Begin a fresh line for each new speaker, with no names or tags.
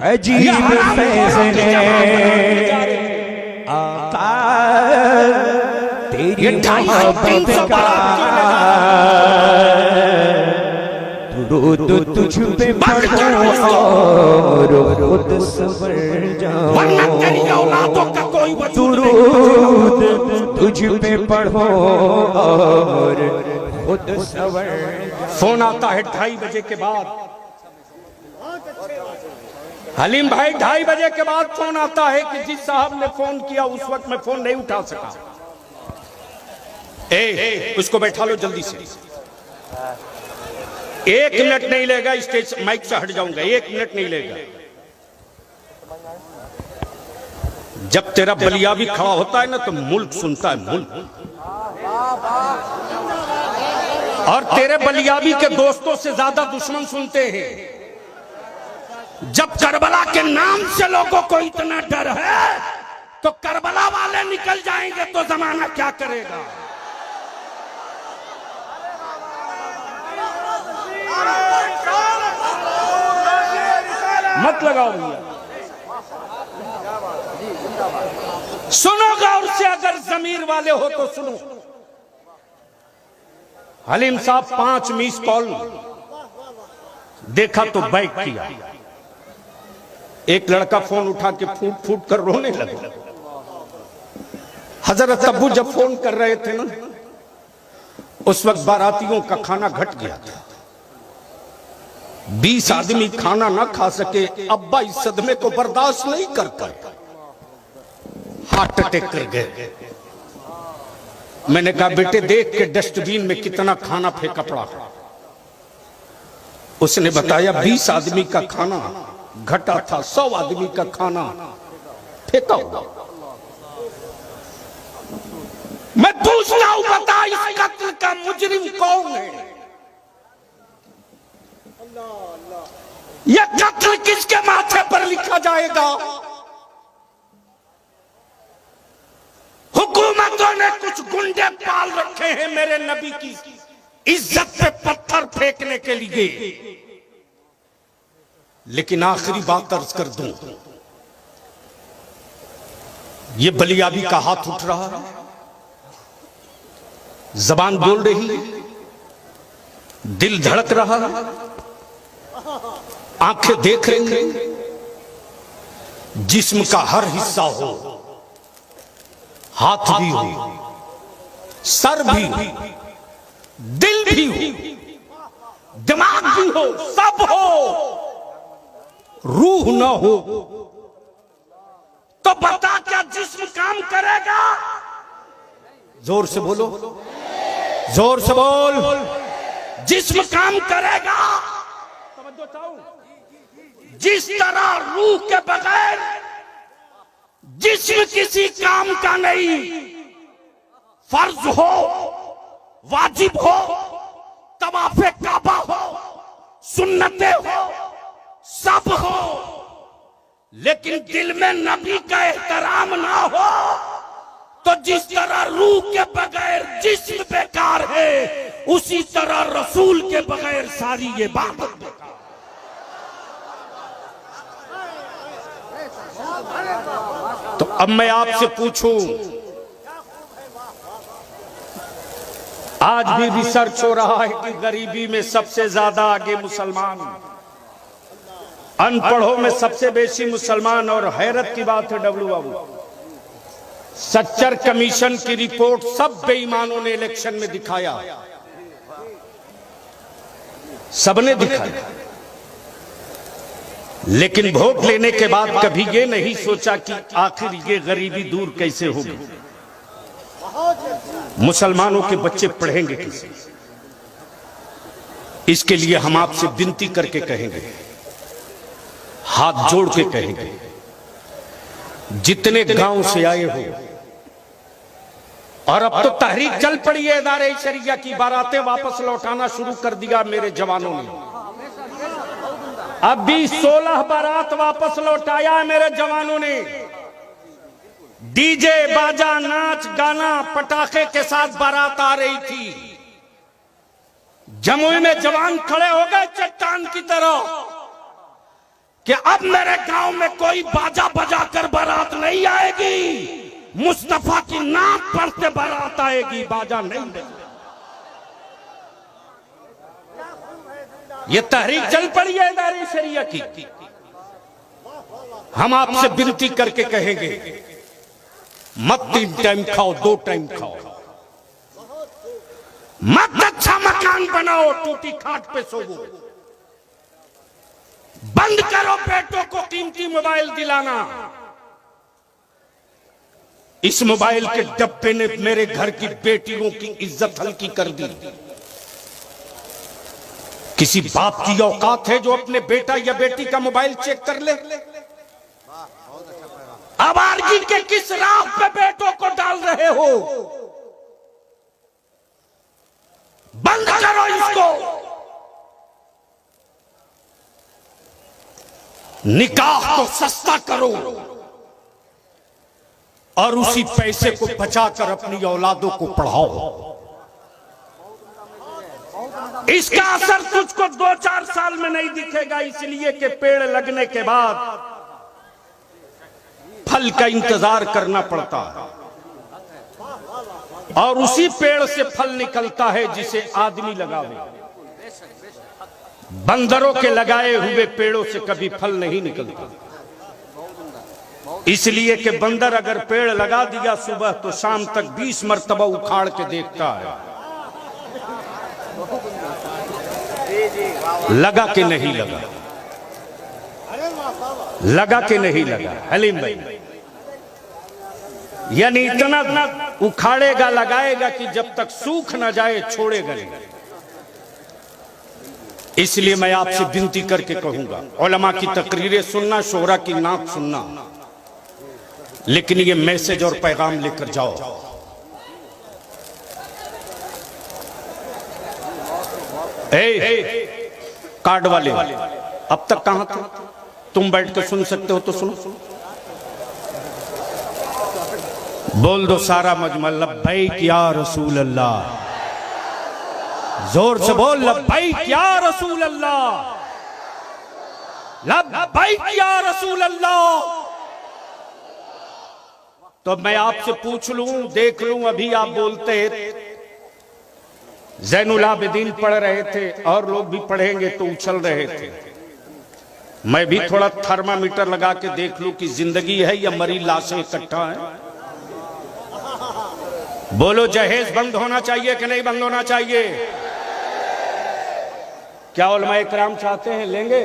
अजीब फैसले आका तेरी मोहब्बत का दुरूद तुझ पे पढ़ो और खुद सवर जाओ। दुरूद तुझ पे पढ़ो और खुद सवर।
फोन आता है 2:30 बजे के बाद। हलीम भाई 2:30 बजे के बाद फोन आता है कि जिस साहब ने फोन किया उस वक्त मैं फोन नहीं उठा सका। उसको बैठा लो जल्दी से। 1 मिनट नहीं लेगा, स्टेज माइक से हट जाऊंगा। 1 मिनट नहीं लेगा। जब तेरा बलिया भी खड़ा होता है ना तो मुल्क सुनता है, मुल्क। और तेरे बलियाबी के दोस्तों से ज्यादा दुश्मन सुनते हैं। जब करबला के नाम से लोगों को इतना डर है तो करबला वाले निकल जाएंगे तो जमाना क्या करेगा। मत लगाओ भैया, सुनो गौर से। अगर जमीर वाले हो तो सुनो। हलीम साहब 5 मिस कॉल देखा तो बैक किया। एक लड़का फोन उठा के फूट फूट कर रोने लगा। हजरत अब्बू जब फोन कर रहे थे ना उस वक्त बारातियों का खाना घट गया था। 20 आदमी खाना ना खा सके। अब्बा इस सदमे को बर्दाश्त नहीं कर पाए, हार्ट अटैक कर गए। मैंने कहा बेटे देख के डस्टबिन में कितना खाना फेंका पड़ा। उसने बताया 20 आदमी का खाना घटा था, 100 आदमी का खाना फेंका हुआ। मैं पूछता हूं बता इस कत्ल का मुजरिम कौन है? यह कत्ल किसके माथे पर लिखा जाएगा? हुकूमतों ने कुछ गुंडे पाल रखे हैं मेरे नबी की इज्जत पे पत्थर फेंकने के लिए। लेकिन आखिरी बात अर्ज कर दूं, ये बलियाबी का हाथ उठ रहा है, जबान बोल रही, दिल धड़क रहा, आंखें देख रही हैं। जिस्म का हर हिस्सा हो, हाथ भी हो, सर भी हो, दिल भी हो, दिमाग भी हो, सब हो, रूह न हो तो बता क्या जिस्म काम करेगा? जोर से बोलो, जोर से बोल। जिस्म काम करेगा। जिस तरह रूह के बगैर जिस्म किसी काम का नहीं, फर्ज हो, वाजिब हो, तवाफे काबा हो, सुन्नतें हो, सब हो, लेकिन दिल में नबी का एहतराम ना हो तो जिस तरह रूह के बगैर जिस्म बेकार है उसी तरह रसूल के बगैर सारी ये बात बेकार। तो अब मैं आपसे पूछूं, आज भी रिसर्च हो रहा है कि गरीबी में सबसे ज्यादा आगे मुसलमान, अनपढ़ों में सबसे बेशी मुसलमान। और हैरत की बात है डब्लू बाबू, सच्चर कमीशन की रिपोर्ट सब बेईमानों ने इलेक्शन में दिखाया, सबने दिखाया, लेकिन वोट लेने के बाद कभी ये नहीं सोचा कि आखिर ये गरीबी दूर कैसे होगी, मुसलमानों के बच्चे पढ़ेंगे कैसे। इसके लिए हम आपसे विनती करके कहेंगे, हाथ जोड़ के कहेंगे, जितने गांव से आए हो, और अब तो तहरीक चल पड़ी है इदारे शरिया की, बारातें वापस लौटाना शुरू कर दिया मेरे जवानों ने। अब भी 16 बारात वापस लौटाया है मेरे जवानों ने। डीजे बाजा नाच गाना पटाखे के साथ बारात आ रही थी। जमुई में जवान खड़े हो गए चट्टान की तरह कि अब मेरे गांव में कोई बाजा बजा कर बारात नहीं आएगी, मुस्तफा की नात पढ़ते बारात आएगी, बाजा नहीं। ये तहरीक चल पड़ी है इदारे शरिया की। हम आपसे विनती करके कहेंगे, मत 3 टाइम खाओ, 2 टाइम खाओ, मत अच्छा मकान बनाओ, टूटी खाट पे सोवो, बंद करो बेटों को कीमती मोबाइल दिलाना। इस मोबाइल के डब्बे ने मेरे घर की बेटियों की इज्जत हल्की कर दी। किसी बाप की औकात है जो अपने बेटा या बेटी का मोबाइल चेक कर ले? आवारगी के किस राह पे बेटों को डाल रहे हो? बंद करो इसको। निकाह को सस्ता करो और उसी पैसे को बचाकर अपनी औलादों को पढ़ाओ। इसका असर तुझको 2-4 साल में नहीं दिखेगा, इसलिए कि पेड़ लगने के बाद फल का इंतजार करना पड़ता है और उसी पेड़ से फल निकलता है जिसे आदमी लगावे। बंदरों के लगाए हुए पेड़ों से कभी फल नहीं निकलता, इसलिए कि बंदर अगर पेड़ लगा दिया सुबह तो शाम तक 20 मर्तबा उखाड़ के देखता है, लगा कि नहीं लगा, लगा कि नहीं लगा। हलीम भाई, यानी इतना उखाड़ेगा लगाएगा कि जब तक सूख ना जाए छोड़ेगा नहीं। इसलिए मैं आपसे विनती करके कहूंगा, उलमा की तकरीरें सुनना, शोहरा की नात सुनना, लेकिन ये मैसेज और पैगाम लेकर जाओ। कार्ड वाले अब तक कहां थे? तुम बैठ के सुन सकते हो तो सुनो। बोल दो सारा मजमा, लब्बैक या रसूल अल्लाह। जोर से बोल, लब्बैक या रसूल अल्लाह, लब्बैक या रसूल अल्लाह। तो मैं आपसे पूछ लूं, देख लूं, अभी आप बोलते ज़ैनुल आबिदीन पढ़ रहे थे और लोग भी पढ़ेंगे तो उछल रहे थे। मैं भी थोड़ा थर्मामीटर लगा के देख लूं कि जिंदगी है या मरी लाशें इकट्ठा है। बोलो, जहेज बंद होना चाहिए कि नहीं बंद होना चाहिए? क्या उलमा इकराम चाहते हैं? लेंगे?